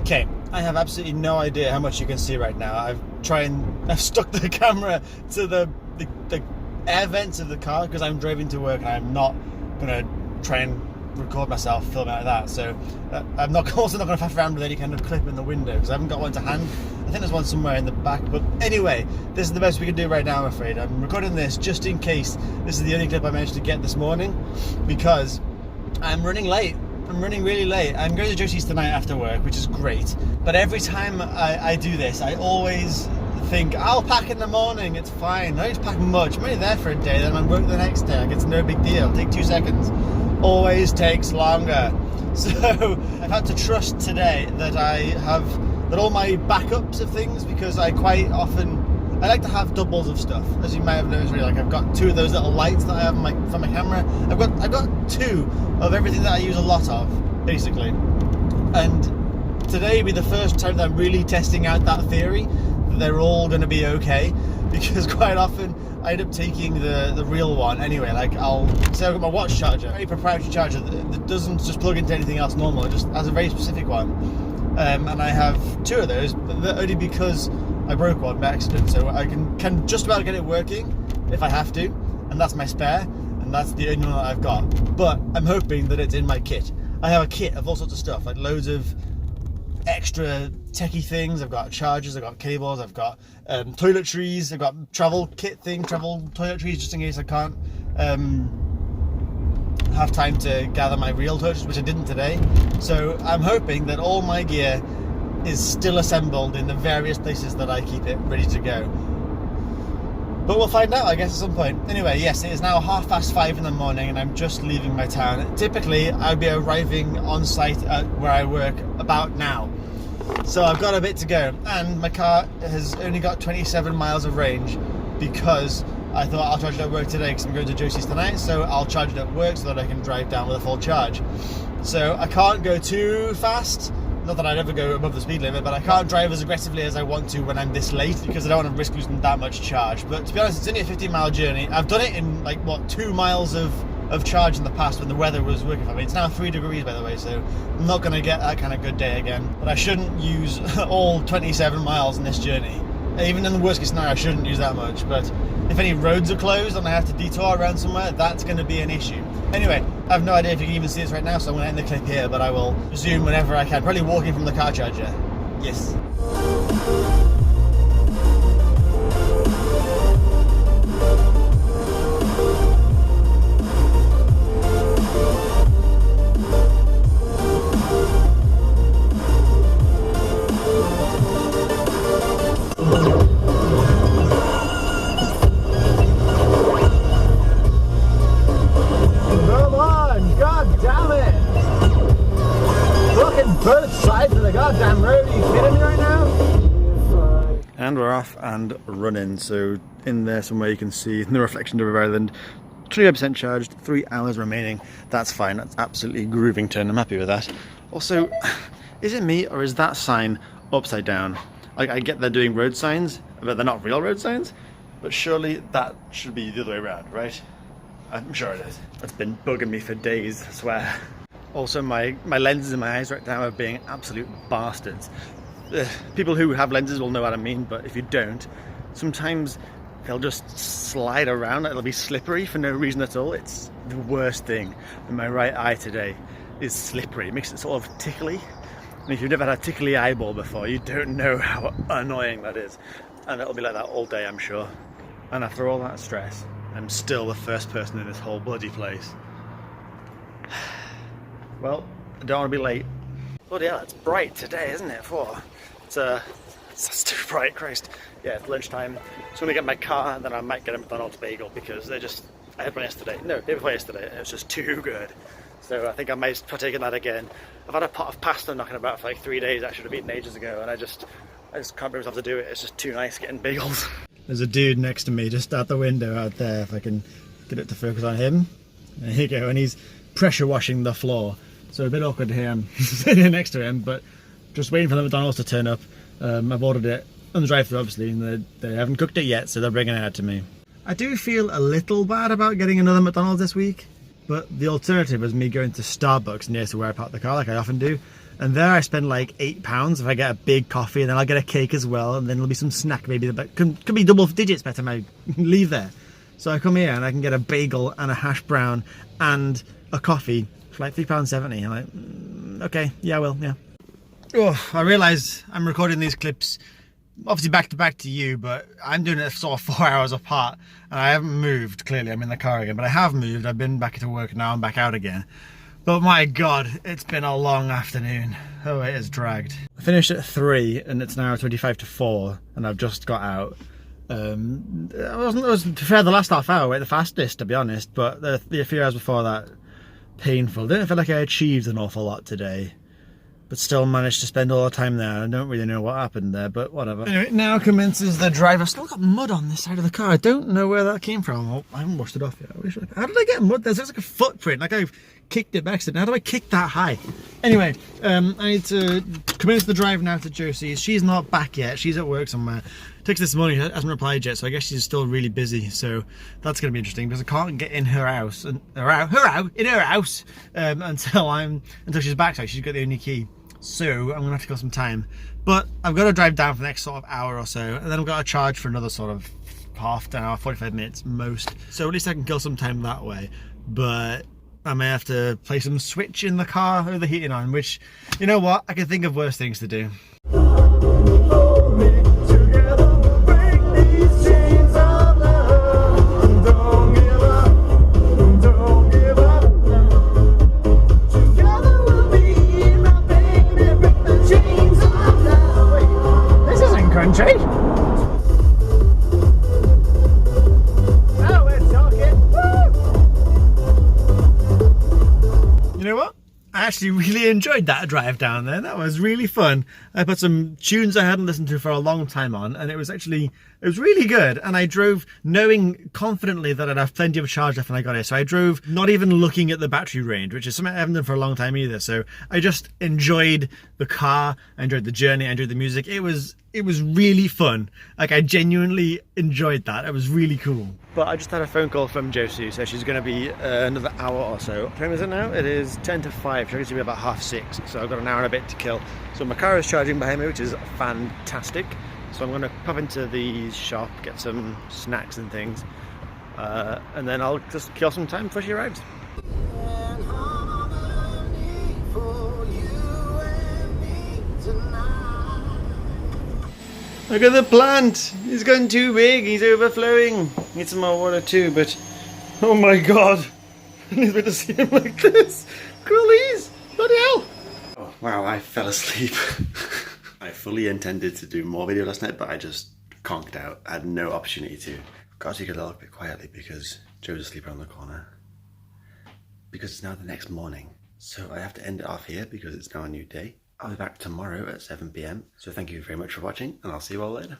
Okay, I have absolutely no idea how much you can see right now. I've stuck the camera to the air vents of the car because I'm driving to work and I'm not gonna try and record myself filming like that. So I'm also not gonna faff around with any kind of clip in the window because I haven't got one to hand. I think there's one somewhere in the back, but anyway, this is the best we can do right now, I'm afraid. I'm recording this just in case this is the only clip I managed to get this morning because I'm running late. I'm running really late. I'm going to Josie's tonight after work, which is great. But every time I do this, I always think, I'll pack in the morning, it's fine. I don't need to pack much. I'm only there for a day, then I'm working the next day. Like, it's no big deal. It'll take 2 seconds. Always takes longer. So I've had to trust today that that all my backups of things, because I like to have doubles of stuff, as you might have noticed. Really, like I've got 2 of those little lights that I have for my camera. I've got 2 of everything that I use a lot of, basically. And today will be the first time that I'm really testing out that theory that they're all going to be okay, because quite often I end up taking the real one anyway. Like I've got my watch charger, a very proprietary charger that doesn't just plug into anything else normal. It just has a very specific one, and I have 2 of those, but only because I broke one by accident, so I can just about get it working if I have to, and that's my spare, and that's the only one that I've got. But I'm hoping that it's in my kit. I have a kit of all sorts of stuff, like loads of extra techie things. I've got chargers, I've got cables, I've got toiletries, I've got travel toiletries just in case I can't have time to gather my real toiletries, which I didn't today. So I'm hoping that all my gear is still assembled in the various places that I keep it ready to go. But we'll find out, I guess, at some point. Anyway, yes, it is now 5:30 in the morning and I'm just leaving my town. Typically, I'd be arriving on site at where I work about now. So I've got a bit to go, and my car has only got 27 miles of range because I thought I'll charge it at work today because I'm going to Josie's tonight, so I'll charge it at work so that I can drive down with a full charge. So I can't go too fast. Not that I'd ever go above the speed limit, but I can't drive as aggressively as I want to when I'm this late because I don't want to risk losing that much charge. But to be honest, it's only a 15-mile journey. I've done it in like, 2 miles of charge in the past when the weather was working for me. It's now 3 degrees, by the way, so I'm not going to get that kind of good day again. But I shouldn't use all 27 miles in this journey. Even in the worst case scenario, I shouldn't use that much. But if any roads are closed and I have to detour around somewhere, that's going to be an issue. Anyway, I have no idea if you can even see this right now, so I'm going to end the clip here, but I will resume whenever I can. Probably walking from the car charger. Yes. Goddamn road, are you kidding me right now? And we're off and running. So in there somewhere you can see in the reflection of River Island, 25% charged, 3 hours remaining. That's fine, that's absolutely groovington. I'm happy with that. Also, is it me or is that sign upside down? Like, I get they're doing road signs, but they're not real road signs. But surely that should be the other way around, right? I'm sure it is. That's been bugging me for days, I swear. Also, my lenses in my eyes right now are being absolute bastards. People who have lenses will know what I mean, but if you don't, sometimes they'll just slide around, it'll be slippery for no reason at all. It's the worst thing. And my right eye today is slippery. It makes it sort of tickly. And if you've never had a tickly eyeball before, you don't know how annoying that is. And it'll be like that all day, I'm sure. And after all that stress, I'm still the first person in this whole bloody place. Well, I don't want to be late. Bloody hell, it's bright today, isn't it? It's too bright, Christ. Yeah, it's lunchtime. So I'm going to get my car and then I might get a McDonald's bagel because I had one yesterday. No, day before yesterday. It was just too good. So I think I might partake in that again. I've had a pot of pasta knocking about for like 3 days. I should have eaten ages ago, and I just can't bring myself to do it. It's just too nice getting bagels. There's a dude next to me just out the window out there, if I can get it to focus on him. There you go, and he's pressure washing the floor. So a bit awkward here, I'm sitting next to him, but just waiting for the McDonald's to turn up. I've ordered it on the drive-thru, obviously, and they haven't cooked it yet, so they're bringing it out to me. I do feel a little bad about getting another McDonald's this week, but the alternative was me going to Starbucks near to where I park the car, like I often do, And there I spend like £8 if I get a big coffee, and then I'll get a cake as well, and then there'll be some snack maybe, but could be double digits by the time I leave there. So I come here and I can get a bagel and a hash brown and a coffee for like £3.70. I'm like, okay, yeah, I will, yeah. Oh, I realise I'm recording these clips obviously back to back to you, but I'm doing it sort of 4 hours apart, and I haven't moved. Clearly I'm in the car again, but I have moved. I've been back to work, now I'm back out again. But my god, it's been a long afternoon. Oh, it has dragged. I finished at 3 and it's now 25 to 4 and I've just got out. I was to fair, the last half hour went the fastest, to be honest, but the few hours before that, painful. Didn't feel like I achieved an awful lot today, but still managed to spend all the time there. I don't really know what happened there, but whatever. Anyway, now commences the drive. I've still got mud on this side of the car. I don't know where that came from. Oh, I haven't washed it off yet. How did I get mud? There's like a footprint, like I've kicked it back. How do I kick that high? Anyway, I need to commence the drive now to Josie's. She's not back yet. She's at work somewhere. Text this morning, hasn't replied yet, so I guess she's still really busy. So that's going to be interesting because I can't get in her house until she's back. So she's got the only key. So I'm gonna have to kill some time, but I've got to drive down for the next sort of hour or so, and then I've got to charge for another sort of half an hour, 45 minutes most. So at least I can kill some time that way. But I may have to play some Switch in the car with the heating on, which, you know what, I can think of worse things to do. I actually really enjoyed that drive down there. That was really fun. I put some tunes I hadn't listened to for a long time on, and it was really good. And I drove knowing confidently that I'd have plenty of charge left when I got here. So I drove not even looking at the battery range, which is something I haven't done for a long time either. So I just enjoyed the car, I enjoyed the journey, I enjoyed the music. It was really fun. Like, I genuinely enjoyed that. It was really cool. But I just had a phone call from Josie, so she's going to be another hour or so. What time is it now? It is 10 to 5. She's going to be about 6:30, so I've got an hour and a bit to kill. So my car is charging behind me, which is fantastic. So I'm going to pop into the shop, get some snacks and things, and then I'll just kill some time before she arrives. Look at the plant! He's gone too big, he's overflowing. Need some more water too, but oh my god! I need to see him like this. Coolies! Bloody hell! Oh wow, I fell asleep. I fully intended to do more video last night, but I just conked out. I had no opportunity to. Got to take it a little bit quietly because Joe's asleep around the corner. Because it's now the next morning. So I have to end it off here because it's now a new day. I'll be back tomorrow at 7 PM. So thank you very much for watching, and I'll see you all later.